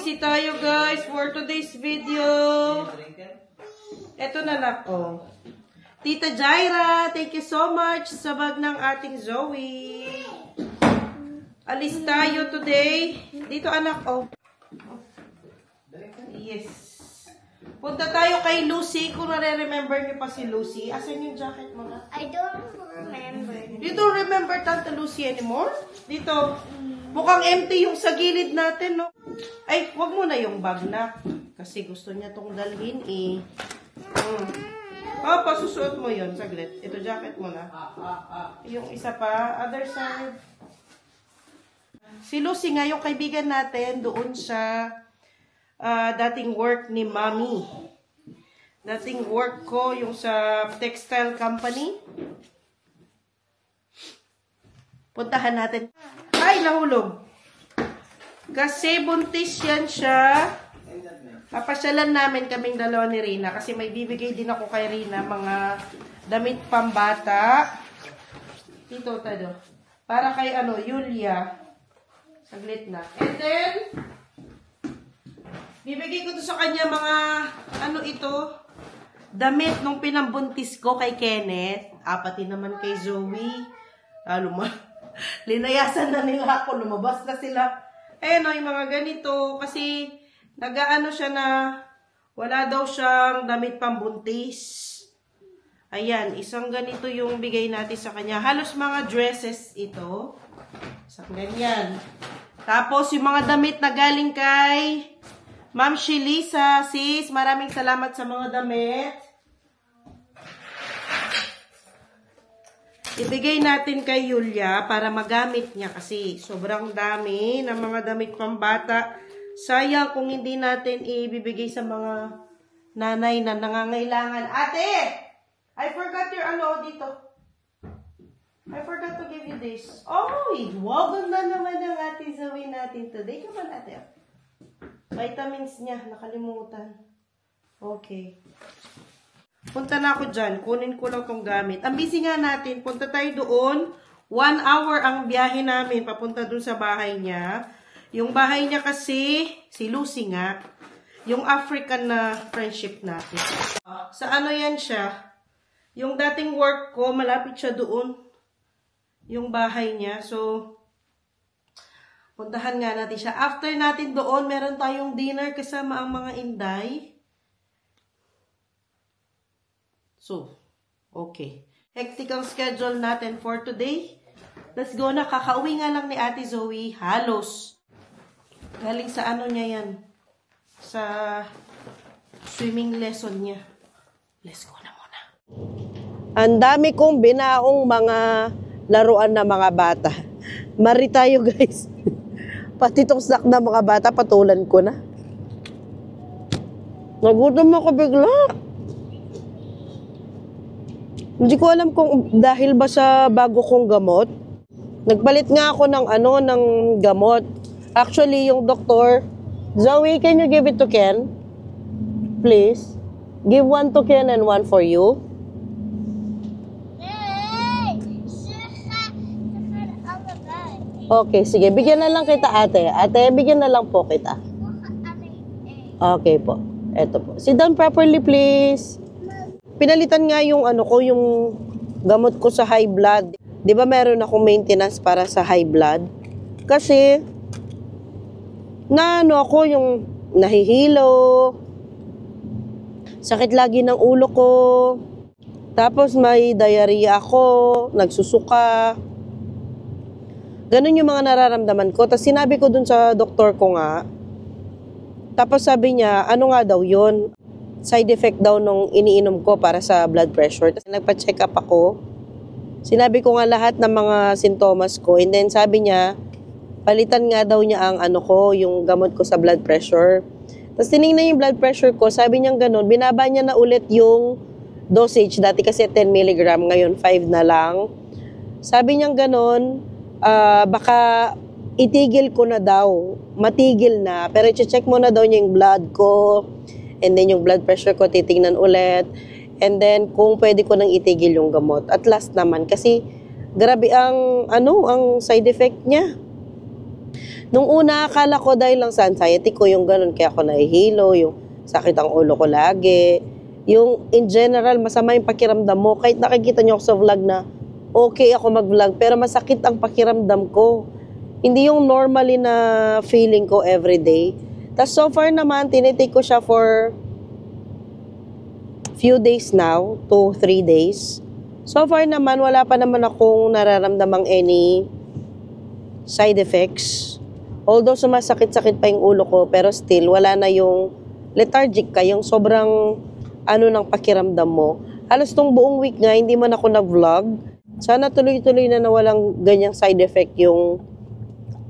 Busy tayo guys for today's video. Ito na lang, oh. Tita Jaira, thank you so much sa bag ng ating Zoe. Alis tayo today. Dito anak, oh. Yes. Punta tayo kay Lucy. Kung nare-remember niyo pa si Lucy. Asan yung jacket mo na? I don't remember. You don't remember Tante Lucy anymore? Dito. Mukhang empty yung sa gilid natin, no? Ay, wag mo na yung bag na. Kasi gusto niya tong dalhin, eh. Oh, pasusuot mo yun. Saglit. Ito, jacket mo na. Yung isa pa, other side. Si Lucy nga, yung kaibigan natin, doon sa dating work ni Mommy. Dating work ko, yung sa textile company. Puntahan natin. Ay, nahulog. Kasi buntis yan siya. Papasyalan namin kaming dalawa ni Rina. Kasi may bibigay din ako kay Rina mga damit pambata. Dito, tado. Para kay Yulia. Saglit na. And then, bibigay ko to sa kanya mga, damit nung pinambuntis ko kay Kenneth. Pati naman kay Zoe. Linayasan na nila ako. Lumabas na sila. Yung mga ganito. Kasi, nag-aano siya na wala daw siyang damit pambuntis. Ayan, isang ganito yung bigay natin sa kanya. Halos mga dresses ito. Isang ganyan. Tapos, yung mga damit na galing kay Ma'am Shelisa. Sis, maraming salamat sa mga damit. Ibigay natin kay Yulia para magamit niya kasi sobrang dami ng mga damit pambata. Sayang kung hindi natin ibibigay sa mga nanay na nangangailangan. Ate! I forgot your dito. I forgot to give you this. Oh, wag na naman ang ate Zoe natin today. Come on, ate. Vitamins niya, nakalimutan. Okay. Punta na ako dyan. Kunin ko lang tong gamit. Ang busy nga natin. Punta tayo doon. 1 hour ang biyahe namin papunta doon sa bahay niya. Yung bahay niya kasi, si Lucy nga, yung African na friendship natin. Sa yan siya? Yung dating work ko, malapit siya doon. Yung bahay niya. So, puntahan nga natin siya. After natin doon, meron tayong dinner kasama ang mga inday. So, okay. Hectic ang schedule natin for today. Let's go na. Kakauwi nga lang ni Ate Zoe. Halos. Galing sa niya yan. Sa swimming lesson niya. Let's go na muna. Ang dami kong binaong mga laruan na mga bata. Mari tayo guys. Pati itong snack na mga bata, patulan ko na. Nagutom ako bigla. Hindi ko alam kung dahil ba sa bago kong gamot. Nagpalit nga ako ng ng gamot. Actually, yung doktor, Zoe, can you give it to Ken? Please. Give one to Ken and one for you. Okay, sige. Bigyan na lang kita, ate. Ate, bigyan na lang po kita. Okay po. Eto po. Sit down properly, please. Pinalitan nga yung yung gamot ko sa high blood. 'Di ba meron akong maintenance para sa high blood? Kasi ako yung nahihilo. Sakit lagi ng ulo ko. Tapos may diarrhea ako, nagsusuka. Ganun yung mga nararamdaman ko. Tapos sinabi ko dun sa doktor ko nga. Tapos sabi niya, nga daw yun? Side effect daw nung iniinom ko para sa blood pressure. Tapos nagpa-check up ako. Sinabi ko nga lahat ng mga sintomas ko. And then sabi niya, palitan nga daw niya ang yung gamot ko sa blood pressure. Tapos tinignan yung blood pressure ko. Sabi niya ganun, binaba niya na ulit yung dosage. Dati kasi 10 mg, ngayon 5 na lang. Sabi niya ganun, baka itigil ko na daw. Matigil na. Pero i-check mo na daw niya yung blood ko. And then yung blood pressure ko titingnan ulit. And then kung pwede ko nang itigil yung gamot. At last naman kasi grabe ang ang side effect niya. Nung una, akala ko dahil lang sa anxiety ko, yung ganun, kaya ako nahihilo, yung sakit ang ulo ko lagi. Yung in general, masama yung pakiramdam mo. Kahit nakikita niyo ako sa vlog na okay ako mag-vlog, pero masakit ang pakiramdam ko. Hindi yung normally na feeling ko everyday. Tapos so far naman, tinitake ko siya for few days now, 2-3 days. So far naman, wala pa naman akong nararamdamang any side effects. Although sumasakit-sakit pa yung ulo ko, pero still, wala na yung lethargic ka, yung sobrang ng pakiramdam mo. Halos tong buong week nga, hindi man ako nag-vlog. Sana tuloy-tuloy na walang ganyang side effect yung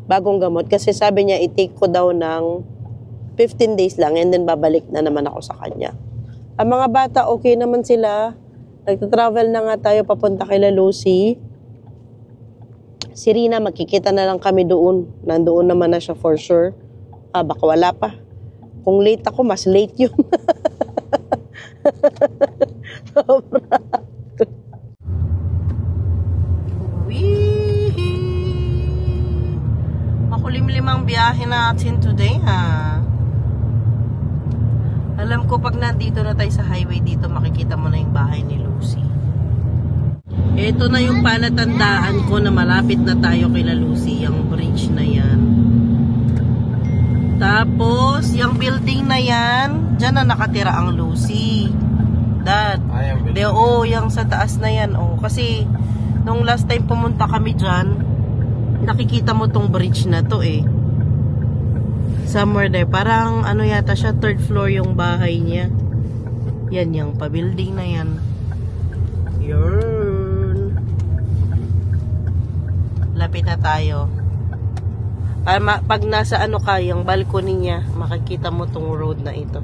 bagong gamot. Kasi sabi niya, i-take ko daw ng 15 days lang and then babalik na naman ako sa kanya. Ang mga bata, okay naman sila. Nagta-travel na nga tayo papunta kay Lucy. Si Rina, makikita na lang kami doon. Nandoon naman na siya for sure. Baka wala pa. Kung late ako, mas late yun. Sobra. Makulimlim ang biyahe natin today, ha? Alam ko pag nandito na tayo sa highway dito, makikita mo na yung bahay ni Lucy. Ito na yung palatandaan ko na malapit na tayo kay Lucy, yung bridge na yan. Tapos, yung building na yan, dyan na nakatira ang Lucy. Yung sa taas na yan, kasi nung last time pumunta kami dyan, nakikita mo tong bridge na to somewhere there. Parang yata siya, 3rd floor yung bahay niya. Yan yung pa-building na yan. Yun. Lapit na tayo. Para pag nasa yung balcony niya, makikita mo tong road na ito.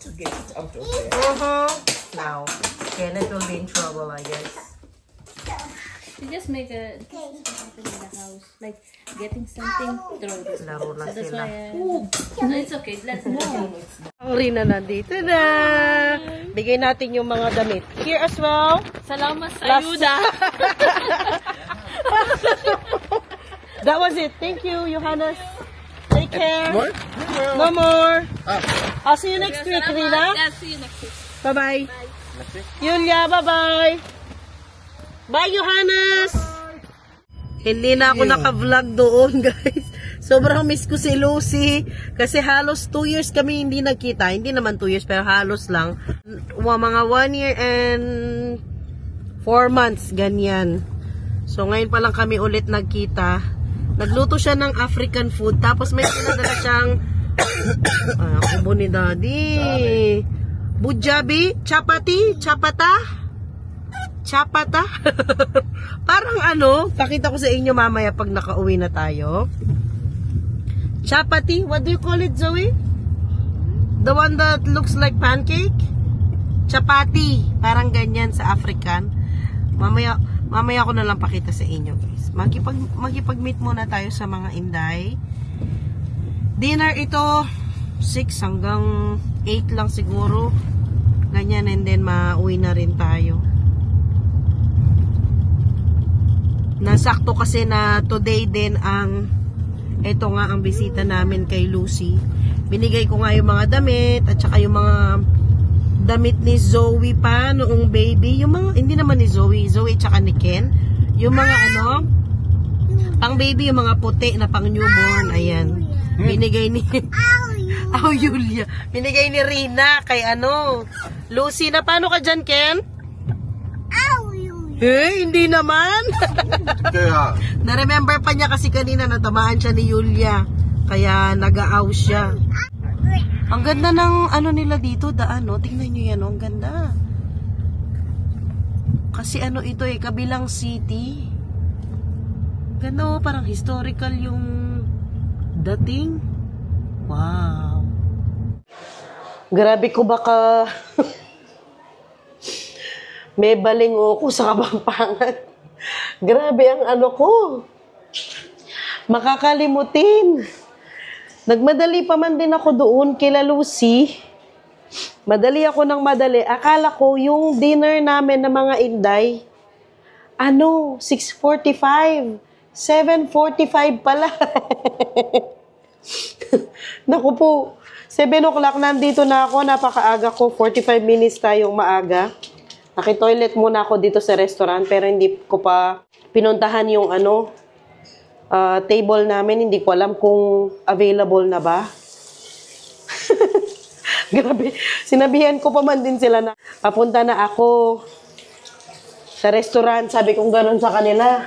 To get it out of there. Now, Kenneth will be in trouble, I guess. You just make something in the house, like getting something thrown. Laro na So that's sila. why. No, it's okay. Let's move. Ang Rina nandito na. Bigay natin yung mga damit. Here as well. Salamat sa Last- ayuda. That was it. Thank you, Johannes. Take care. More? No more. I'll see you next week, Rina. Yeah, see you next week. Bye-bye. Yulia, bye-bye. Bye, Johannes. Hindi na ako naka-vlog doon, guys. Sobrang miss ko si Lucy. Kasi halos 2 years kami hindi nagkita. Hindi naman 2 years, pero halos lang. Mga 1 year and 4 months, ganyan. So, ngayon pa lang kami ulit nagkita. Nagluto siya ng African food. Tapos may pinadala siyang kubo ni Daddy. Bujabi? Chapati? Chapata? Parang pakita ko sa inyo mamaya pag nakauwi na tayo. Chapati? What do you call it, Zoe? The one that looks like pancake? Chapati. Parang ganyan sa African. Mamaya ko na lang pakita sa inyo, guys. Magipag-meet muna tayo sa mga Inday. Dinner ito 6 hanggang 8 lang siguro. Ganyan, and then mauwi na rin tayo. Nasakto kasi na today din ito nga ang bisita namin kay Lucy. Binigay ko nga yung mga damit at saka yung mga damit ni Zoe pa noong baby. Yung mga, hindi naman ni Zoe tsaka ni Ken. Yung mga pang baby, yung mga puti na pang newborn. Ayan. Binigay ni Yulia. Binigay ni Rina kay Lucy. Na paano ka dyan, Ken? Hindi naman. Na-remember pa niya kasi kanina natamaan siya ni Yulia. Kaya nag-aaw siya. Ang ganda ng nila dito, daan, tingnan nyo yan, ang ganda. Kasi ito kabilang city. Ganda, parang historical yung dating. Wow. Grabe ko baka may baling ako sa Kapampangan. Grabe ang ko. Makakalimutin. Nagmadali pa man din ako doon kila Lucy. Madali ako ng madali. Akala ko yung dinner namin ng mga Inday, 6:45. 7:45 pala. Naku po. 7 o'clock nandito na ako. Napakaaga ko. 45 minutes tayong maaga. Naki-toilet muna ako dito sa restaurant pero hindi ko pa pinuntahan yung table namin. Hindi ko alam kung available na ba. Grabe. Sinabihan ko pa man din sila na papunta na ako sa restaurant. Sabi kong gano'n sa kanila.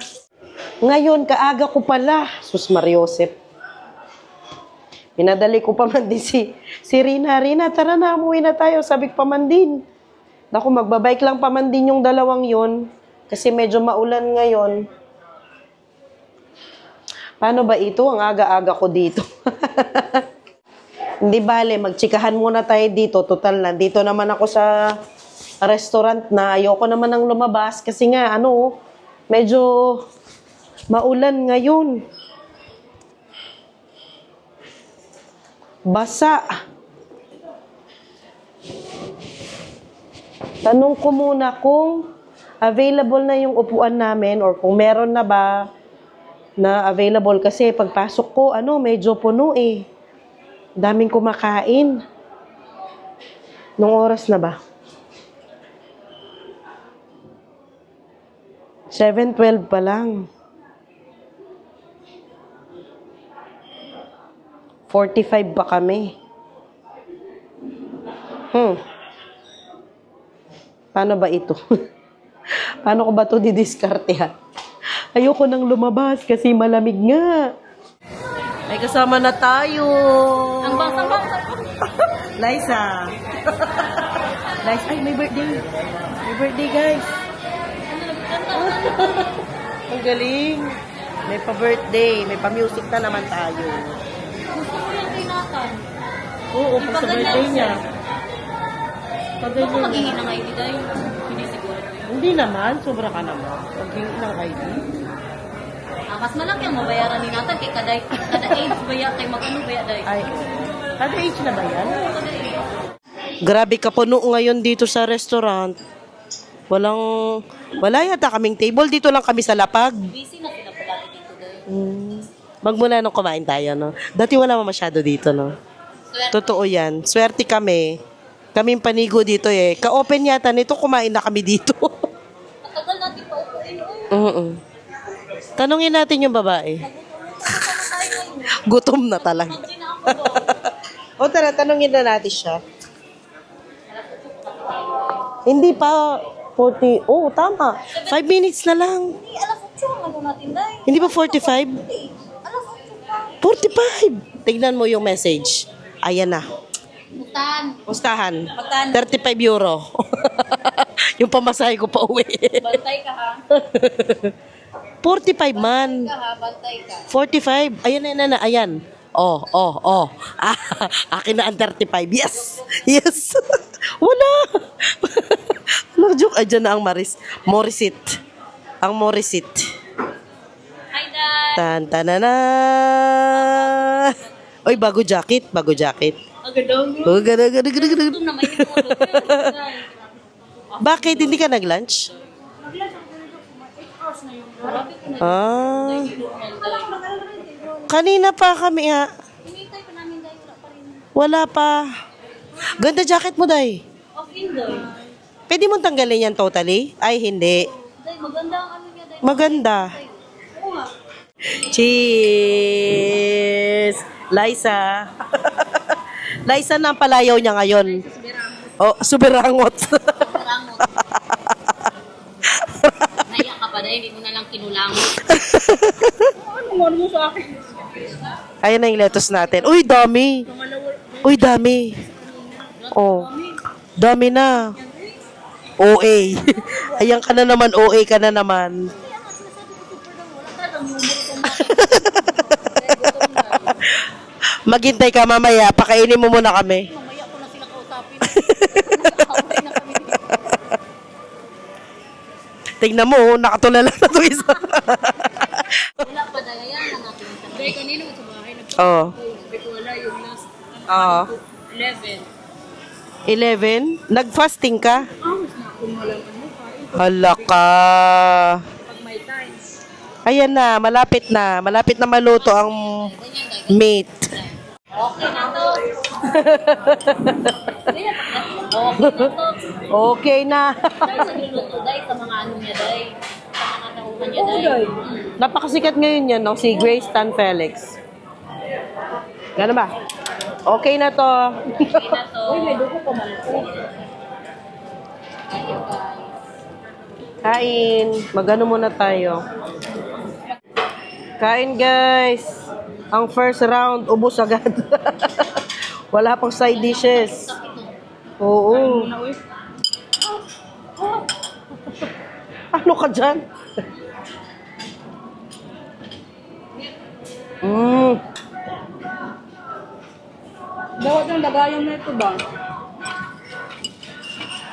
Ngayon, kaaga ko pala. Sus Mariosep. Pinadali ko pa man din si Rina. Rina, tara na, umuwi na tayo. Sabi ko pa man din. Naku, magbabike lang pa man din yung dalawang yon. Kasi medyo maulan ngayon. Paano ba ito? Ang aga-aga ko dito. Hindi bale, magtsikahan muna tayo dito. Total na, dito naman ako sa restaurant na ayoko naman ng lumabas. Kasi nga, medyo maulan ngayon. Basa. Tanong ko muna kung available na yung upuan namin or kung meron na ba na available. Kasi pagpasok ko, medyo puno eh. Daming kumakain. Nung oras na ba? 7:12 pa lang. 45 pa kami. Paano ba ito? Paano ko ba ito didiskarte ha? Ayoko nang lumabas kasi malamig nga. Ay, kasama na tayo. Ang bang. Liza. Liza, ay, may birthday. May birthday, guys. Ang galing. May pa-birthday. May pa-music na naman tayo. Gusto ko yung kinatan. Oo, pa sa birthday niya. Baka magiging ng ID dahil hindi siguro. Hindi naman. Sobra ka naman. Maging ng ID. Mas malaki ang mabayaran ni Nathan kay kada age baya kay magkano baya dahil. Ay, kada age na ba yan? Grabe ka puno ngayon dito sa restaurant. Wala yata kaming table. Dito lang kami sa lapag. Busy na sila palagi dito dahil. Magmula nung kumain tayo, no? Dati wala masyado dito, no? Totoo yan. Swerte kami. Kaming panigo dito eh. Ka-open yata nito, kumain na kami dito. Matagal natin pa upuin. Tanungin natin yung babae. Gutom na talaga. O tara, tanungin na natin siya. Hindi pa 40. Oh, tama. 5 minutes na lang. Hindi, alas 8 ang ano natin dahil. Hindi ba 45? Alas 8 pa. 45. Tignan mo yung message. Ayan na. Pustahan. 35 euro. Yung pamasahe ko pa uwi. Bantay ka ha. 45 man. Bantay ka. 45. Ayan na. Ayan. Oh. Akin na ang 35. Yes. Wala. Wala joke. Ayan na ang Morisit. Ang Morisit. Hi, Dad. Tantanana. Oy, bago jacket. Agadong. Gada. Na may Bakit? Hindi ka nag-lunch? Kanina pa kami ha. Hinintay pa namin dahil Wala wala pa rin. pa. Ganda jacket mo, Day. Okay, Day. Pwede mong tanggalin yan totally? Ay, hindi. Day, maganda ang ano niya, Day. Maganda. Oo nga. Cheers! Liza. Liza na ang palayaw niya ngayon. Oh, suberangot. Rangot. Naiyak ka pa, Day. Hindi mo na lang kinulangot. Ano mo sa akin? Ayan na yung lettuce natin. Uy, dami. Oh, dami na. OA. Ayan ka na naman, OA ka na naman. Maghintay ka mamaya, pakainin mo muna kami. Mamaya ko na sila kausapin. Tingnan mo, nakatulala na ito isa. Wala pa dahil yan ang aking sabi. Day, kanino sa bahay? Oo. Wala yung last Oo. 11. 11? Nag-fasting ka? Mas na kung walang ano, kain. Hala ka. Pag may time. Ayan na, malapit na. Malapit na maluto ang meat. Okay na to. Okay na to. Okay na. Dahil sa niluto, dahil sa mga ano niya, dahil sa mga tauhan niya, dahil. Napakasikat ngayon yan, no? Si Grace Tan Felix. Gano'n ba? Okay na to. Okay na to. Uy, may dugo pa malaki. Ayun, guys. Kain. Magano muna tayo. Kain, guys. Ang first round, ubos agad. Wala pang side dishes. Oo. Ano ka dyan? Dawat ng lagayan na ito ba?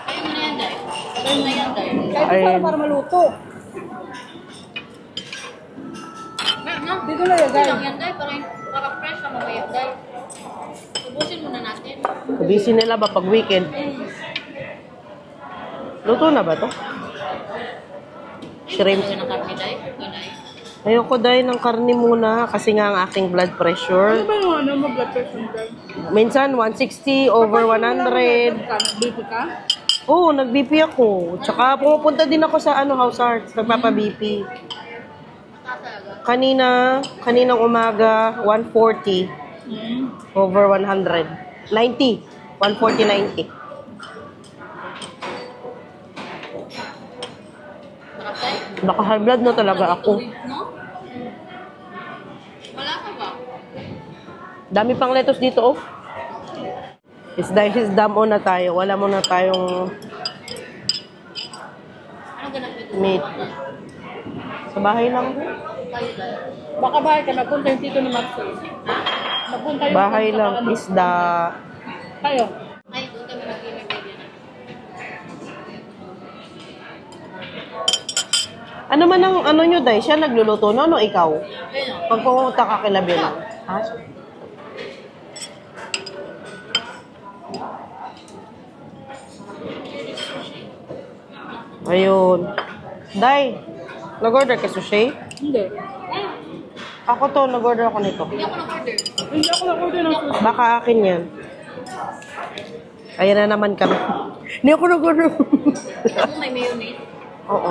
Ayun na yan, dahil. Ayun na yan, dahil. Kahit Ayun. para maluto. Dito na Okay lagay. lang yan, dahil. Para fresh na mamaya, dahil. Ubusin muna natin. Busy nila ba pag weekend? Luto na ba to? Shrimp. Ayun ang karne, dahil. Ganay. Ayoko dahil ng karne muna kasi nga ang aking blood Ano pressure. ba yung ano mo blood pressure guys? Minsan 160 over 100. BP ka? Oo, nag-BP ako. Tsaka pumupunta din ako sa House Arts, nagpapa-BP. Kaninang umaga, 140 over 100. 90. 140, 90. Sarap, dahil. Naka-high blood na talaga ako. No? Wala ka ba? Dami pang lettuce dito, oh. Isda muna tayo. Wala muna tayong Ano ganap ito? meat. Sa bahay lang. Kayo, dahil. Baka bahay ka, napunta yung tito ni Maxi. Napunta yung Bahay lang, isda. Kayo. Ay, doon kami nag-i-review na. Ano man ang ano nyo, Day? Siya nagluluto, no? Ano ikaw? Ayun, Pag pumunta ka kila Bilang. Ha? Ayun. Day, nag-order ka sushi? Hindi. Ako to, nag-order ako nito. hindi ako nag-order. Hindi ako nag-order ng sushi. Baka akin yan. Ayan na naman kami. Hindi ako nag-order. Ako may mayonnaise. Oo.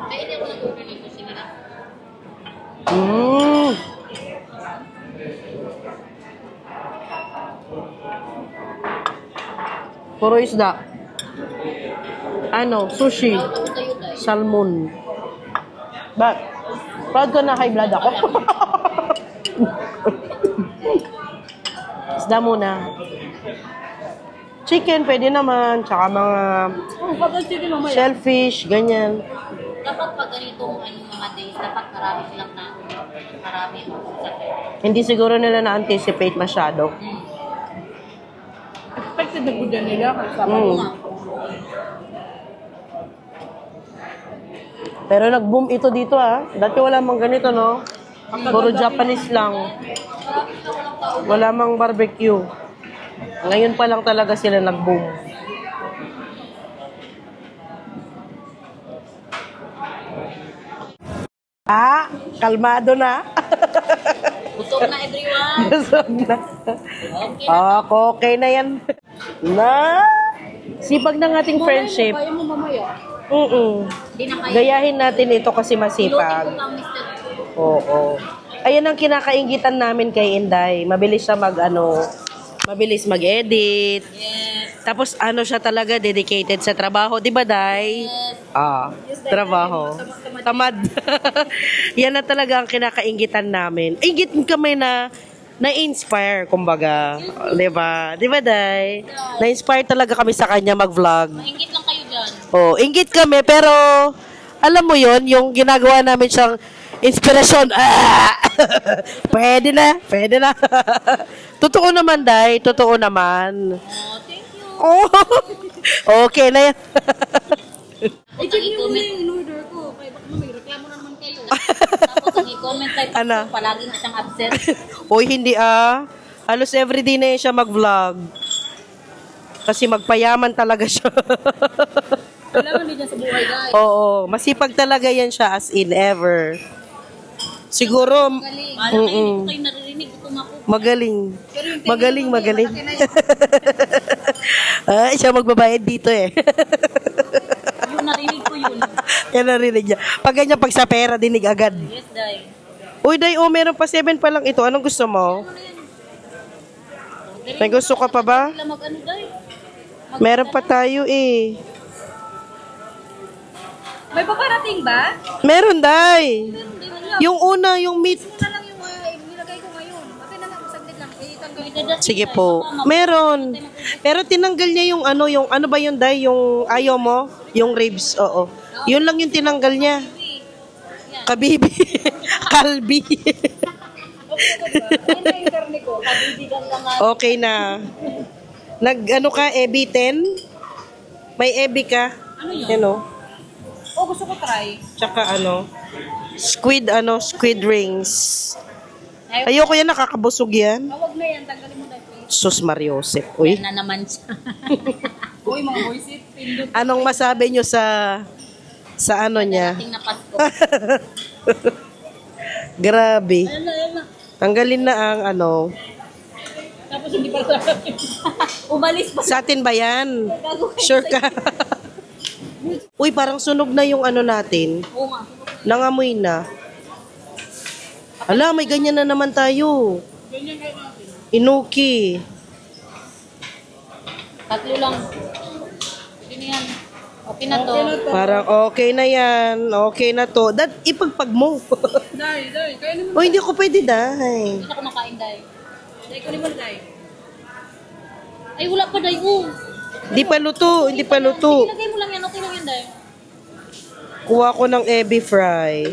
Ay, hindi ako nag-order nito. Sige na. Mm. Puro isda. Ano, sushi. Proud ako sa'yo, dahil. Salmon. But, proud ko na high blood ako. Isda muna. Chicken, pwede naman. Tsaka mga Kapag sige mamaya. shellfish, ganyan. Dapat pag ganitong mga days, dapat marami silang na. Marami ang sakit. Hindi siguro nila na-anticipate masyado. Expected na good yan nila. Kasama Mm. mo. Pero nag-boom ito dito Dati wala mang ganito, no? Puro Japanese lang. Wala mang barbecue. Ngayon pa lang talaga sila nag-boom. Kalmado na. Busog na everyone. Busog na. Okay na. Okay na yan. Na, sipag ng ating friendship. Kaya mo mamaya. Hindi na kayo. Gayahin natin ito kasi Ilutin masipag. ko lang, Mr. Oo. Ayan ang kinakaingitan namin kay Inday. Mabilis siya mabilis mag-edit. Yes. Tapos ano siya talaga, dedicated sa trabaho. Di ba, Day? Trabaho. Tamad. Yan na talaga ang kinakaingitan namin. Ingit kami na-inspire, kumbaga. Di ba? Di ba, Day? Na-inspire talaga kami sa kanya mag-vlog. Maingit lang kayo dyan. Oh, inggit kami, pero alam mo yon yung ginagawa namin siyang inspirasyon. Pwede na. Totoo naman, Day. Totoo naman. Oh, thank you. Oh, okay na yan. I-check niyo muna yung in-order ko. Kaya baka may reklamo na naman kayo. Tapos ang i-comment type Ano? ko, palaging siyang absent. Uy, hindi Halos everyday na yun siya mag-vlog. Kasi magpayaman talaga siya. Kailangan din niya sa buhay, guys. Oo, masipag talaga yan siya as in ever. Siguro, Galing. Alam kayo, hindi ko kayo naririnig. Tumako. magaling. Pero yung Magaling, tingin ko, magaling. malaki na yun. Ay, siya magbabayad dito eh. Yung narinig ko yun. Yan narinig niya. Pag ganyan, pag sa pera, dinig agad. Yes, Day. Uy, Day, meron pa 7 pa lang ito. Anong gusto mo? May gusto ka pa ba? Sila mag-ano, Day? Meron pa tayo eh. May paparating ba? Meron, Day. Hindi man lang. Yung una, yung meat. Ito na lang yung nilagay ko ngayon. Okay na lang, saglit lang. Itanggal. Sige po. Meron. Pero tinanggal niya yung ano ba yun, Day? Yung ayaw mo? Yung ribs, oo. Yun lang yung tinanggal niya. Kabibi. Kalbi. Ayun na yung karne ko. Kabibigan lang nga. Okay na. Nag-ano ka, Ebi 10? May Ebi ka? Ano yun? Yan o. Oh, gusto ko try. Tsaka squid rings. Ayoko yan, nakakabusog yan. Huwag na yan. Tanggalin mo na please. Sus Mariosep. Uy. Yan na naman siya. Uy, mga boysit. Pindot. Anong masabi nyo sa ano niya? Dating na Pasko. Grabe. Ayan na, ayan na. Tanggalin na ang Tapos hindi pa sa umalis pa. Sa atin ba yan? Gago kayo. Sure ka? Uy, parang sunog na yung natin. Oo nga. Nangamoy na. Ala, may ganyan na naman tayo. Ganyan kayo natin. Inuki. Tatlo lang. Pwede na yan. Okay na to. Parang okay na yan. Okay na to. Ipagpag mo. Day, kaya naman. O, hindi ko pwede, Day. Hindi na kumakain, Day. Day, kunin mo, Day. Ay, wala pa, Day. Hindi pa luto. Hindi pa luto. Ilagay mo lang yan. Okay lang yan, Day. Kuha ko ng ebi fry.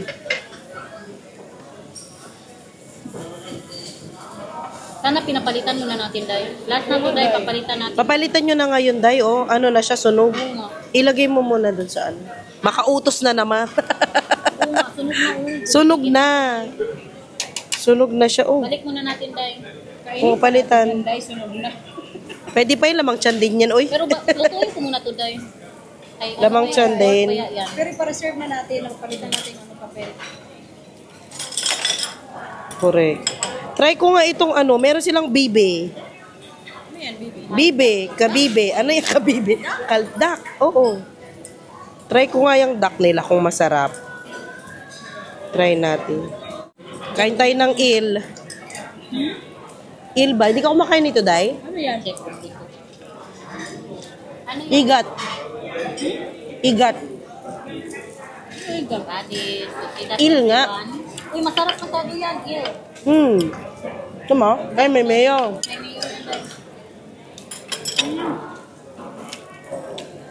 Sana pinapalitan muna natin, Day. Last na to, Day. Papalitan natin. Papalitan nyo na ngayon, Day. Oh, ano na siya, sunog. Oo nga. Ilagay mo muna dun sa ano. Makautos na naman. Oo nga. Sunog na, Sunog na. Sunog na siya, oh. Balik muna natin, Day. Oo, palitan. Day, sunog na. Pwede pa yung lamang tiyan din yan, uy. Pero lutuin ko muna to, Day. Ay, Lamang tiyan din. Yan. Pero para-serve na natin. Palitan natin ang papel. Correct. Try ko nga itong meron silang bibe. Ano yan, baby? Bibe, kabibe. Ano yung kabibe? Kaldak. Oo. Try ko nga yung duck nila kung masarap. Try natin. Kain tayo ng il. Il ba? Hindi ka kumakain nito, Day? Ano yan? Check. Ano yan? Igat. Igat. Ay, gabatis. Il nga. Uy, masarap masyado yan, il. Tama? Ay, may mayo. May mayo yan, Day.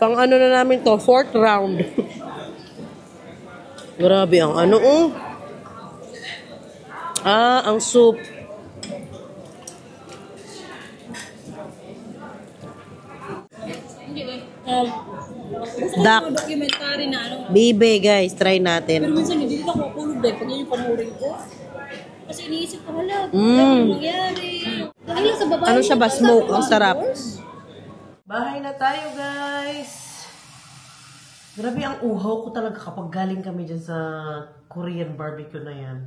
Pang na namin to, 4th round. Grabe ang ang soup. Hindi, Duck. documentary na Bibe, guys. Try Pero natin. minsan hindi na ako kulog dahil pag yun yung panurin ko. Kasi iniisip ko, hala, Mm. ano nangyari? Dahil lang sa babae. Ano siya ba? Smoke. Ang sarap. Divorce? Bahay na tayo, guys. Grabe ang uhaw ko talaga kapag galing kami dyan sa Korean barbecue na yan.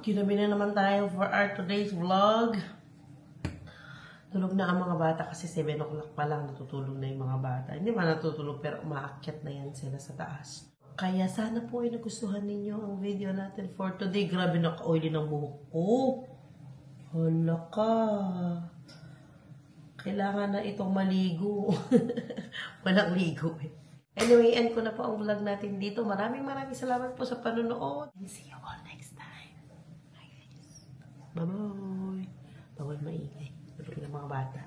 Kinabi na naman tayo for our today's vlog. Tulog na ang mga bata kasi 7 o'clock pa lang natutulog na yung mga bata. Hindi man natutulog pero umaakyat na yan sila sa taas. Kaya sana po ay nagustuhan ninyo ang video natin for today. Grabe naka-oily ng buhok ko. Hala ka. Kailangan na itong maligo. Walang ligo eh. Anyway, end ko na po ang vlog natin dito. Maraming salamat po sa panonood. And see you all next time. Bye guys. Bye-bye. Bawal maingay. Tulog ng mga bata.